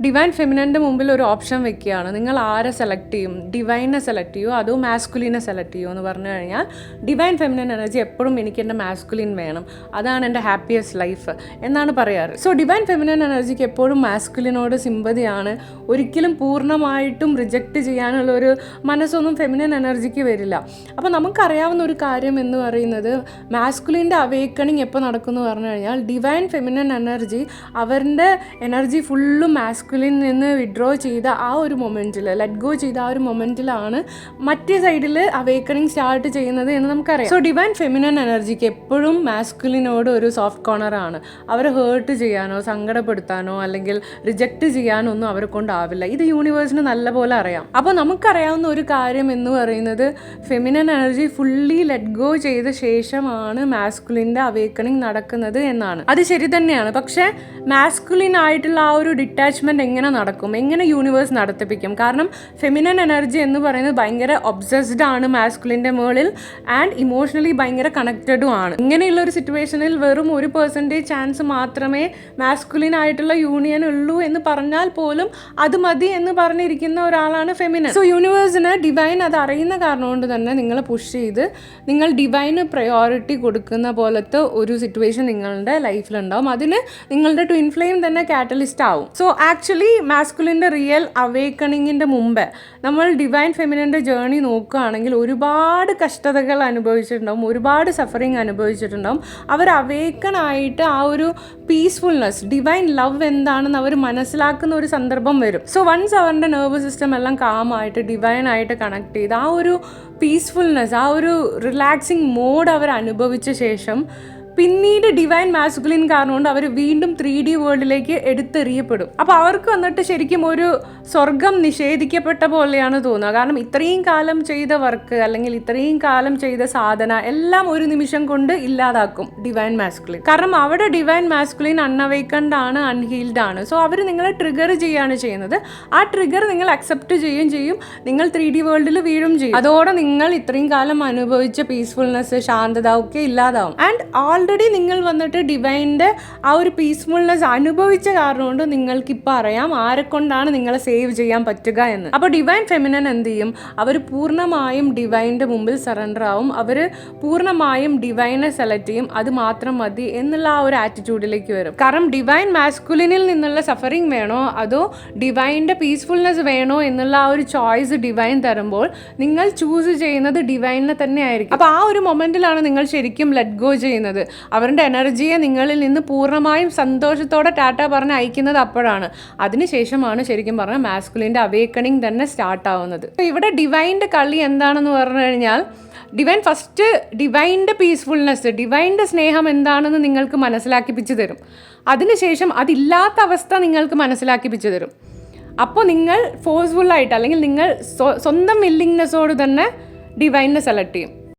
Divine ഫെമിനൻ്റെ മുമ്പിൽ ഒരു option വെക്കുകയാണ്. നിങ്ങൾ ആരെ സെലക്ട് ചെയ്യും? ഡിവൈനെ സെലക്ട് ചെയ്യുമോ അതോ മാസ്കുലിനെ സെലക്ട് ചെയ്യുമോ എന്ന് പറഞ്ഞു കഴിഞ്ഞാൽ ഡിവൈൻ ഫെമിനൻ എനർജി എപ്പോഴും എനിക്ക് എൻ്റെ മാസ്കുലിൻ വേണം, അതാണ് എൻ്റെ ഹാപ്പിയസ്റ്റ് ലൈഫ് എന്നാണ് പറയാറ്. സോ ഡിവൈൻ ഫെമിനൻ എനർജിക്ക് എപ്പോഴും മാസ്കുലിനോട് സിമ്പതിയാണ്. ഒരിക്കലും പൂർണ്ണമായിട്ടും റിജക്റ്റ് ചെയ്യാനുള്ള ഒരു മനസ്സൊന്നും ഫെമിനൻ എനർജിക്ക് വരില്ല. അപ്പോൾ നമുക്കറിയാവുന്ന ഒരു കാര്യം എന്ന് പറയുന്നത് മാസ്കുലിൻ്റെ അവേക്കണിങ് എപ്പോൾ നടക്കുമെന്ന് പറഞ്ഞു കഴിഞ്ഞാൽ ഡിവൈൻ ഫെമിനൻ എനർജി അവരുടെ എനർജി ഫുള്ളും മാസ്കുലിൻ നിന്ന് വിഡ്രോ ചെയ്ത ആ ഒരു മൊമെൻറ്റിൽ, ലെറ്റ് ഗോ ചെയ്ത ആ ഒരു മൊമെൻറ്റിലാണ് മറ്റേ സൈഡിൽ അവേക്കണിങ് സ്റ്റാർട്ട് ചെയ്യുന്നത് എന്ന് നമുക്കറിയാം. സോ ഡിവൈൻ ഫെമിനൻ എനർജിക്ക് എപ്പോഴും മാസ്കുലിനോട് ഒരു സോഫ്റ്റ് കോർണറാണ്. അവരെ ഹേർട്ട് ചെയ്യാനോ സങ്കടപ്പെടുത്താനോ അല്ലെങ്കിൽ റിജക്റ്റ് ചെയ്യാനോ ഒന്നും അവരെ കൊണ്ടാവില്ല. ഇത് യൂണിവേഴ്സിന് നല്ലപോലെ അറിയാം. അപ്പോൾ നമുക്കറിയാവുന്ന ഒരു കാര്യം എന്ന് പറയുന്നത് feminine energy fully let go ചെയ്ത ശേഷമാണ് മാസ്കുലിൻ്റെ അവേക്കണിങ് നടക്കുന്നത് എന്നാണ്. അത് ശരി തന്നെയാണ്. പക്ഷേ മാസ്കുലിൻ ആയിട്ടുള്ള ആ ഒരു ഡിറ്റാച്ച്മെൻറ്റ് എങ്ങനെ നടക്കും, എങ്ങനെ യൂണിവേഴ്സ് നടത്തിപ്പിക്കും? കാരണം ഫെമിനൻ എനർജി എന്ന് പറയുന്നത് ഭയങ്കര ഒബ്സസ്ഡ് ആണ് മാസ്കുലിൻ്റെ മുകളിൽ ആൻഡ് ഇമോഷണലി ഭയങ്കര കണക്റ്റഡും ആണ്. ഇങ്ങനെയുള്ള ഒരു സിറ്റുവേഷനിൽ വെറും 1% ചാൻസ് മാത്രമേ മാസ്കുലിൻ ആയിട്ടുള്ള യൂണിയൻ ഉള്ളൂ എന്ന് പറഞ്ഞാൽ പോലും അത് മതി എന്ന് പറഞ്ഞിരിക്കുന്ന ഒരാളാണ് ഫെമിനൻ. സോ യൂണിവേഴ്സിന് ഡിവൈൻ അത് അറിയുന്ന കാരണം കൊണ്ട് തന്നെ നിങ്ങളെ പുഷ് ചെയ്ത് നിങ്ങൾ ഡിവൈന് പ്രയോറിറ്റി കൊടുക്കുന്ന പോലത്തെ ഒരു സിറ്റുവേഷൻ നിങ്ങളുടെ ലൈഫിലുണ്ടാവും. അതിന് നിങ്ങളുടെ ട്വിൻ ഫ്ലെയിം തന്നെ കാറ്റലിസ്റ്റ് ആവും. സോ ആക്ച്വലി മാസ്കുലിൻ്റെ റിയൽ അവേക്കണിങ്ങിൻ്റെ മുമ്പ് നമ്മൾ ഡിവൈൻ ഫെമിനൻ്റെ ജേർണി നോക്കുകയാണെങ്കിൽ ഒരുപാട് കഷ്ടതകൾ അനുഭവിച്ചിട്ടുണ്ടാവും, ഒരുപാട് സഫറിങ് അനുഭവിച്ചിട്ടുണ്ടാവും. അവർ അവേക്കണായിട്ട് ആ ഒരു പീസ്ഫുൾനെസ്, ഡിവൈൻ ലവ് എന്താണെന്ന് അവർ മനസ്സിലാക്കുന്ന ഒരു സന്ദർഭം വരും. സോ വൺസ് അവരുടെ നെർവസ് സിസ്റ്റം എല്ലാം കാമായിട്ട് ഡിവൈനായിട്ട് കണക്ട് ചെയ്ത് ആ ഒരു പീസ്ഫുൾനെസ്, ആ ഒരു റിലാക്സിങ് മോഡ് അവർ അനുഭവിച്ച ശേഷം പിന്നീട് ഡിവൈൻ മാസ്കുലിൻ കാരണം കൊണ്ട് അവർ വീണ്ടും 3D വേൾഡിലേക്ക് എടുത്തെറിയപ്പെടും. അപ്പോൾ അവർക്ക് വന്നിട്ട് ശരിക്കും ഒരു സ്വർഗം നിഷേധിക്കപ്പെട്ട പോലെയാണ് തോന്നുക. കാരണം ഇത്രയും കാലം ചെയ്ത വർക്ക് അല്ലെങ്കിൽ ഇത്രയും കാലം ചെയ്ത സാധന എല്ലാം ഒരു നിമിഷം കൊണ്ട് ഇല്ലാതാക്കും ഡിവൈൻ മാസ്കുലിൻ. കാരണം അവിടെ ഡിവൈൻ മാസ്കുലിൻ അൺഅവേക്കൻഡ് ആണ്, അൺഹീൽഡ് ആണ്. സോ അവർ നിങ്ങളെ ട്രിഗർ ചെയ്യുകയാണ് ചെയ്യുന്നത്. ആ ട്രിഗർ നിങ്ങൾ അക്സെപ്റ്റ് ചെയ്യുകയും ചെയ്യും, നിങ്ങൾ 3D വേൾഡിൽ വീഴും ചെയ്യും. അതോടെ നിങ്ങൾ ഇത്രയും കാലം അനുഭവിച്ച പീസ്ഫുൾനെസ്, ശാന്തത ഒക്കെ ഇല്ലാതാവും. ആൻഡ് ഓൾറെഡി നിങ്ങൾ വന്നിട്ട് ഡിവൈൻ്റെ ആ ഒരു പീസ്ഫുൾനെസ് അനുഭവിച്ച കാരണം കൊണ്ട് നിങ്ങൾക്കിപ്പോൾ അറിയാം ആരെക്കൊണ്ടാണ് നിങ്ങളെ സേവ് ചെയ്യാൻ പറ്റുക എന്ന്. അപ്പോൾ ഡിവൈൻ ഫെമിനൻ എന്ത് ചെയ്യും? അവർ പൂർണ്ണമായും ഡിവൈൻ്റെ മുമ്പിൽ സറണ്ടർ ആവും. അവർ പൂർണ്ണമായും ഡിവൈനെ സെലക്ട് ചെയ്യും. അത് മാത്രം മതി എന്നുള്ള ആ ഒരു ആറ്റിറ്റ്യൂഡിലേക്ക് വരും. കാരണം ഡിവൈൻ മാസ്കുലിനിൽ നിന്നുള്ള സഫറിങ് വേണോ അതോ ഡിവൈൻ്റെ പീസ്ഫുൾനെസ് വേണോ എന്നുള്ള ആ ഒരു ചോയ്സ് ഡിവൈൻ തരുമ്പോൾ നിങ്ങൾ ചൂസ് ചെയ്യുന്നത് ഡിവൈനെ തന്നെ ആയിരിക്കും. അപ്പോൾ ആ ഒരു മൊമെൻറ്റിലാണ് നിങ്ങൾ ശരിക്കും ലെറ്റ് ഗോ ചെയ്യുന്നത്. അവരുടെ എനർജിയെ നിങ്ങളിൽ നിന്ന് പൂർണ്ണമായും സന്തോഷത്തോടെ ടാറ്റ പറഞ്ഞ് അയക്കുന്നത് അപ്പോഴാണ്. അതിനുശേഷമാണ് ശരിക്കും പറഞ്ഞാൽ മാസ്കുലിൻ്റെ അവേക്കണിങ് തന്നെ സ്റ്റാർട്ട് ആവുന്നത്. ഇവിടെ ഡിവൈൻ്റെ കളി എന്താണെന്ന് പറഞ്ഞു കഴിഞ്ഞാൽ ഡിവൈൻ ഫസ്റ്റ് ഡിവൈൻ്റെ പീസ്ഫുൾനെസ്, ഡിവൈൻ്റെ സ്നേഹം എന്താണെന്ന് നിങ്ങൾക്ക് മനസ്സിലാക്കിപ്പിച്ച് തരും. അതിനുശേഷം അതില്ലാത്ത അവസ്ഥ നിങ്ങൾക്ക് മനസ്സിലാക്കിപ്പിച്ച് തരും. അപ്പോൾ നിങ്ങൾ ഫോഴ്സ്ഫുള്ളായിട്ട് അല്ലെങ്കിൽ നിങ്ങൾ സ്വന്തം വില്ലിങ്നെസ്സോട് തന്നെ ഡിവൈനെ സെലക്ട് ചെയ്യും.